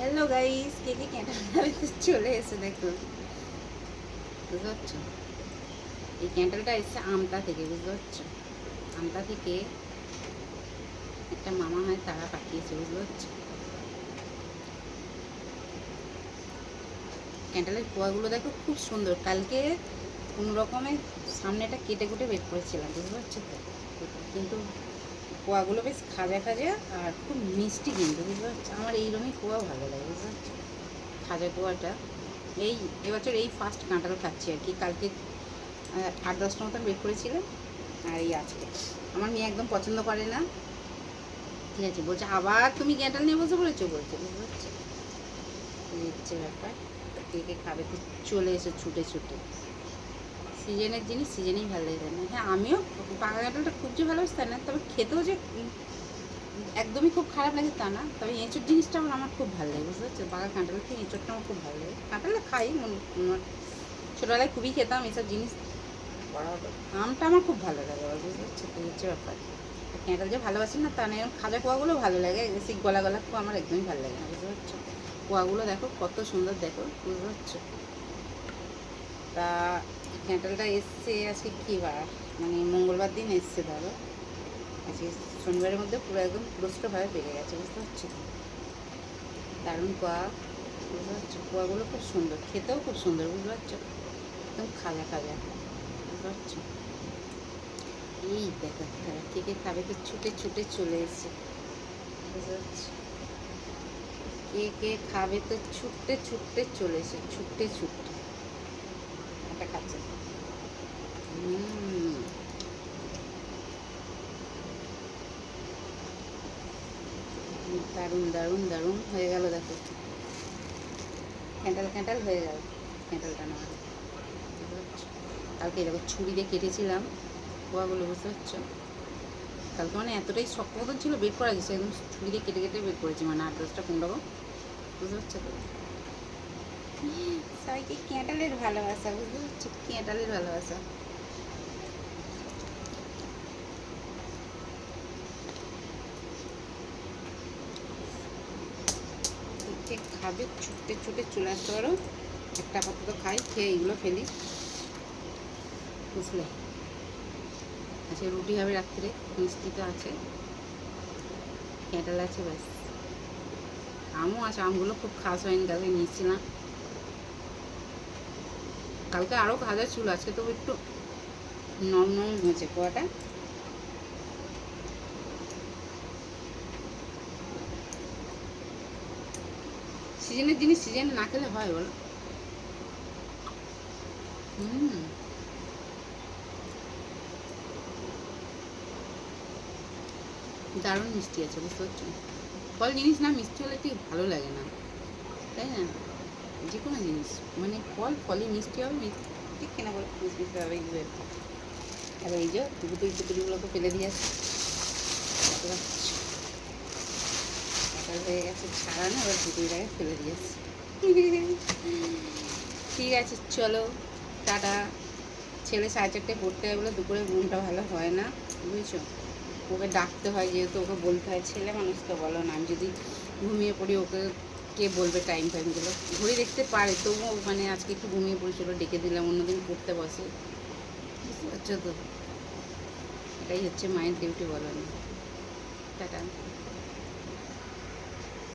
Hello guys, কে কে candle চলে এসে দেখুন, বুঝতে পারছো? এই ক্যান্ডেলটা এসছে আমতা থেকে, বুঝতে পারছো? আমতা থেকে একটা মামা হয়, তারা পাঠিয়েছে, বুঝতে পারছো? ক্যান্ডেলের কুয়াগুলো দেখো খুব সুন্দর। কালকে কোনো রকমে সামনেটা কেটে কুটে বের করেছিলাম, বুঝতে পারছো তো? কিন্তু কুয়াগুলো বেশ খাজা খাজা আর খুব মিষ্টি, কিন্তু বুঝতে পারছো আমার এইরকমই কুয়া ভালো লাগে, বুঝতে পারছো? খাজা কুয়াটা এই এবছর এই ফার্স্ট কাঁঠাল খাচ্ছি আর কি। কালকে 8-10টা মতন বের করেছিলাম, আর এই আজকে। আমার মেয়ে একদম পছন্দ করে না, ঠিক আছে, বলছে আবার তুমি ক্যাঁঠাল নিয়ে বসে পড়েছো, বলছে, বুঝতে পারছো? এই হচ্ছে ব্যাপার। কে কে খাবে তো চলে এসে ছুটে ছুটে। সিজনের জিনিস সিজনেই ভালো লাগে না। হ্যাঁ, আমিও পাকা কাঁঠালটা খুব যে ভালোবাসি তা না, তবে খেতেও যে একদমই খুব খারাপ লাগে তা না। তবে এঁচোড় জিনিসটা আমার খুব ভালো লাগে, বুঝতে পারছো? পাকা কাঁঠাল খেয়ে এঁচোড়টা আমার খুব ভালো লাগে। কাঁঠালটা খাই, ছোটোবেলায় খুবই খেতাম এসব জিনিস। আমটা আমার খুব ভালো লাগে, আবার বুঝতে পারছো? তো হচ্ছে ব্যাপার। ক্যাঁঠাল যে ভালোবাসি না তা না, এরকম খাজা কোয়াগুলো ভালো লাগে, সেই গলা গলা কোয়া আমার একদমই ভালো লাগে না, বুঝতে পারছো? কোয়াগুলো দেখো কত সুন্দর, দেখো, বুঝতে পারছো? তা ক্যাঁঠালটা এসছে আজকে কী বার, মানে মঙ্গলবার দিন এসছে ধরো। আজকে শনিবারের মধ্যে পুরো একদম পুরস্কারভাবে পেকে গেছে, বুঝতে পারছো? দারুণ কোয়া, বুঝতে পারছো? কোয়াগুলো খুব সুন্দর, খেতেও খুব সুন্দর, বুঝতে পারছো? একদম খাজা খাজা, বুঝতে পারছো? এই দেখো তারা কে কে খাবে তো ছুটে ছুটে চলে এসেছে, বুঝতে পারছো? কে কে খাবে তো ছুটতে ছুটতে চলে এসে, ছুটতে ছুটতে একটা খাচ্ছে। দারুণ দারুণ দারুণ হয়ে গেল, দেখো ক্যান্ডেল ক্যান্ডেল হয়ে গেল ক্যান্ডেলটা না। বুঝতে পারছো? কালকে দেখো ছুরি দিয়ে কেটেছিলাম পোয়াগুলো, বুঝতে পারছো? কালকে মানে এতটাই শক্ত মতন ছিল, বের করা যাচ্ছে একদম, ছুরি দিয়ে কেটে কেটে বের করেছি, মানে 8-10টা কোন রকম, বুঝতে পারছো তো? সবাইকে ক্যাঁটালের ভালোবাসা, বুঝতে পারছো? ক্যাঁটালের ভালোবাসা। কে খাবে ছুটতে ছুটে চলে আসতে পারো, একটা আপাতত খাই, খেয়ে এইগুলো ফেলি, বুঝলে? আচ্ছা, রুটি হবে রাত্রে, মিষ্টি তো আছে, ক্যাঁটাল আছে, ব্যাস। আমও আছে, আমগুলো খুব খাস হয়নি, কালকে নিচ্ছিলাম। কালকে আরও খাজা ছিল, আজকে তো একটু নরম নরম হয়েছে কোয়াটা। সিজনের জিনিস সিজনে না খেলে হয়, বলো? হুম, দারুণ মিষ্টি আছে, বুঝতে পারছো? ফল জিনিস না মিষ্টি হলে ঠিক ভালো লাগে না, তাই না? যে কোনো জিনিস, মানে ফল ফলে মিষ্টি হবে, ঠিক কিনা বলে, মিষ্টি হবে এইগুলো। আর এই যে পুতুল পুতুলগুলোকে ফেলে দিয়ে আসছে, কাঁঠাল হয়ে গেছে ছাড়ানো, এবার পুতুলটাকে ফেলে দিয়ে আসছে। ঠিক আছে, চলো, টাটা। ছেলে 4:30টায় পড়তে হয় বলে দুপুরে ঘুমটা ভালো হয় না, বুঝেছো? ওকে ডাকতে হয়, যেহেতু ওকে বলতে হয়, ছেলে মানুষ তো বলো না, আমি যদি ঘুমিয়ে পড়ি ওকে কে বলবে টাইম টাইমগুলো? ঘড়ি দেখতে পারে, তবুও মানে আজকে একটু ঘুমিয়ে পড়েছিল, ডেকে দিলাম, অন্যদিন পড়তে বসে, বুঝতে পারছো তো? এটাই হচ্ছে মায়ের ডিউটি, বলো না? টাটা।